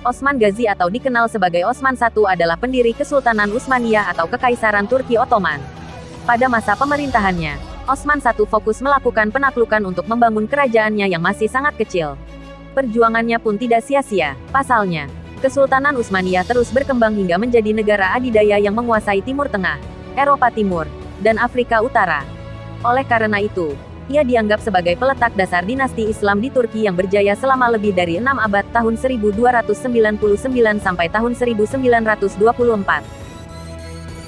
Osman Gazi atau dikenal sebagai Osman I adalah pendiri Kesultanan Utsmaniyah atau Kekaisaran Turki Ottoman. Pada masa pemerintahannya, Osman I fokus melakukan penaklukan untuk membangun kerajaannya yang masih sangat kecil. Perjuangannya pun tidak sia-sia. Pasalnya, Kesultanan Utsmaniyah terus berkembang hingga menjadi negara adidaya yang menguasai Timur Tengah, Eropa Timur, dan Afrika Utara. Oleh karena itu, ia dianggap sebagai peletak dasar dinasti Islam di Turki yang berjaya selama lebih dari 6 abad tahun 1299 sampai tahun 1924.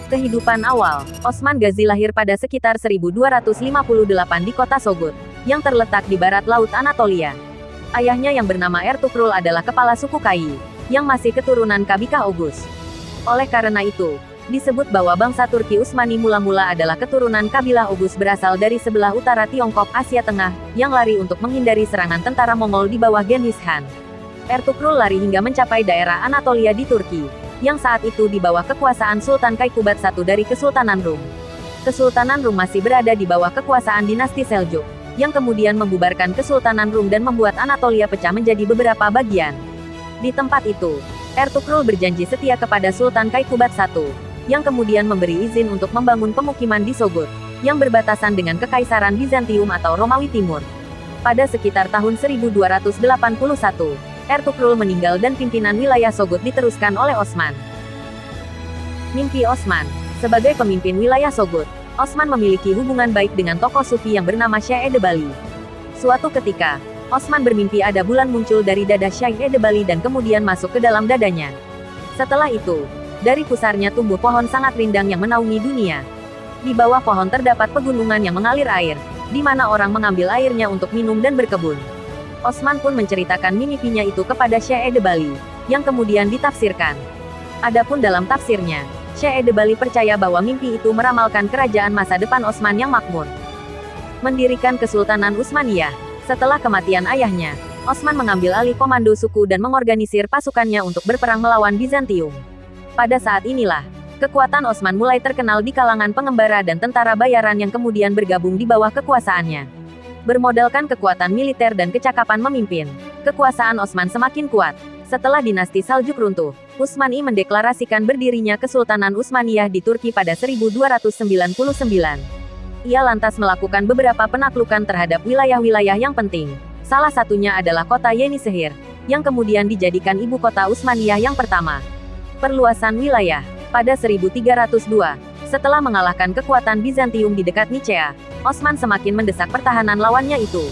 Kehidupan awal, Osman Gazi lahir pada sekitar 1258 di kota Sogut, yang terletak di barat laut Anatolia. Ayahnya yang bernama Ertugrul adalah kepala suku Kai, yang masih keturunan Kabikah Oghuz. Oleh karena itu, disebut bahwa bangsa Turki Utsmani mula-mula adalah keturunan kabilah Oghuz berasal dari sebelah utara Tiongkok Asia Tengah, yang lari untuk menghindari serangan tentara Mongol di bawah Genghis Khan. Ertugrul lari hingga mencapai daerah Anatolia di Turki, yang saat itu di bawah kekuasaan Sultan Kaikubad I dari Kesultanan Rum. Kesultanan Rum masih berada di bawah kekuasaan dinasti Seljuk, yang kemudian membubarkan Kesultanan Rum dan membuat Anatolia pecah menjadi beberapa bagian. Di tempat itu, Ertugrul berjanji setia kepada Sultan Kaikubad I, yang kemudian memberi izin untuk membangun pemukiman di Sogut, yang berbatasan dengan Kekaisaran Bizantium atau Romawi Timur. Pada sekitar tahun 1281, Ertugrul meninggal dan pimpinan wilayah Sogut diteruskan oleh Osman. Mimpi Osman. Sebagai pemimpin wilayah Sogut, Osman memiliki hubungan baik dengan tokoh sufi yang bernama Syekh Edebali. Suatu ketika, Osman bermimpi ada bulan muncul dari dada Syekh Edebali dan kemudian masuk ke dalam dadanya. Setelah itu, dari pusarnya tumbuh pohon sangat rindang yang menaungi dunia. Di bawah pohon terdapat pegunungan yang mengalir air, di mana orang mengambil airnya untuk minum dan berkebun. Osman pun menceritakan mimpinya itu kepada Syekh Edebali, yang kemudian ditafsirkan. Adapun dalam tafsirnya, Syekh Edebali percaya bahwa mimpi itu meramalkan kerajaan masa depan Osman yang makmur. Mendirikan Kesultanan Utsmaniyah. Setelah kematian ayahnya, Osman mengambil alih komando suku dan mengorganisir pasukannya untuk berperang melawan Bizantium. Pada saat inilah, kekuatan Osman mulai terkenal di kalangan pengembara dan tentara bayaran yang kemudian bergabung di bawah kekuasaannya. Bermodalkan kekuatan militer dan kecakapan memimpin, kekuasaan Osman semakin kuat. Setelah dinasti Saljuk runtuh, Utsmani mendeklarasikan berdirinya Kesultanan Utsmaniyah di Turki pada 1299. Ia lantas melakukan beberapa penaklukan terhadap wilayah-wilayah yang penting. Salah satunya adalah kota Yenişehir, yang kemudian dijadikan ibu kota Utsmaniyah yang pertama. Perluasan wilayah. Pada 1302, setelah mengalahkan kekuatan Bizantium di dekat Nicea, Osman semakin mendesak pertahanan lawannya itu.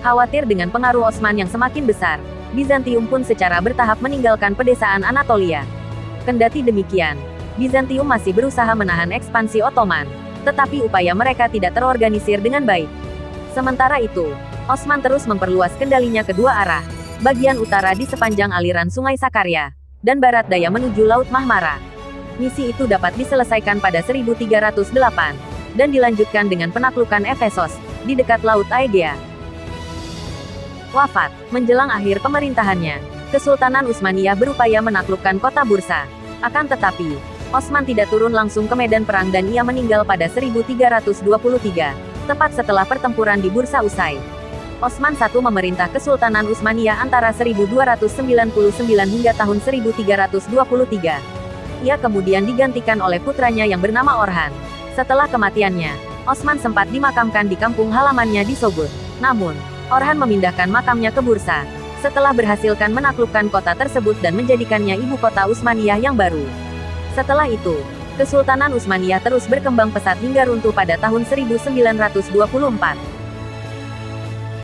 Khawatir dengan pengaruh Osman yang semakin besar, Bizantium pun secara bertahap meninggalkan pedesaan Anatolia. Kendati demikian, Bizantium masih berusaha menahan ekspansi Ottoman, tetapi upaya mereka tidak terorganisir dengan baik. Sementara itu, Osman terus memperluas kendalinya ke dua arah, bagian utara di sepanjang aliran Sungai Sakarya, dan barat daya menuju Laut Marmara. Misi itu dapat diselesaikan pada 1308, dan dilanjutkan dengan penaklukan Efesos, di dekat Laut Aegea. Wafat. Menjelang akhir pemerintahannya, Kesultanan Utsmaniyah berupaya menaklukkan kota Bursa. Akan tetapi, Osman tidak turun langsung ke medan perang dan ia meninggal pada 1323, tepat setelah pertempuran di Bursa usai. Osman I memerintah Kesultanan Utsmaniyah antara 1299 hingga tahun 1323. Ia kemudian digantikan oleh putranya yang bernama Orhan. Setelah kematiannya, Osman sempat dimakamkan di kampung halamannya di Sogut. Namun, Orhan memindahkan makamnya ke Bursa, setelah berhasilkan menaklukkan kota tersebut dan menjadikannya ibu kota Utsmaniyah yang baru. Setelah itu, Kesultanan Utsmaniyah terus berkembang pesat hingga runtuh pada tahun 1924.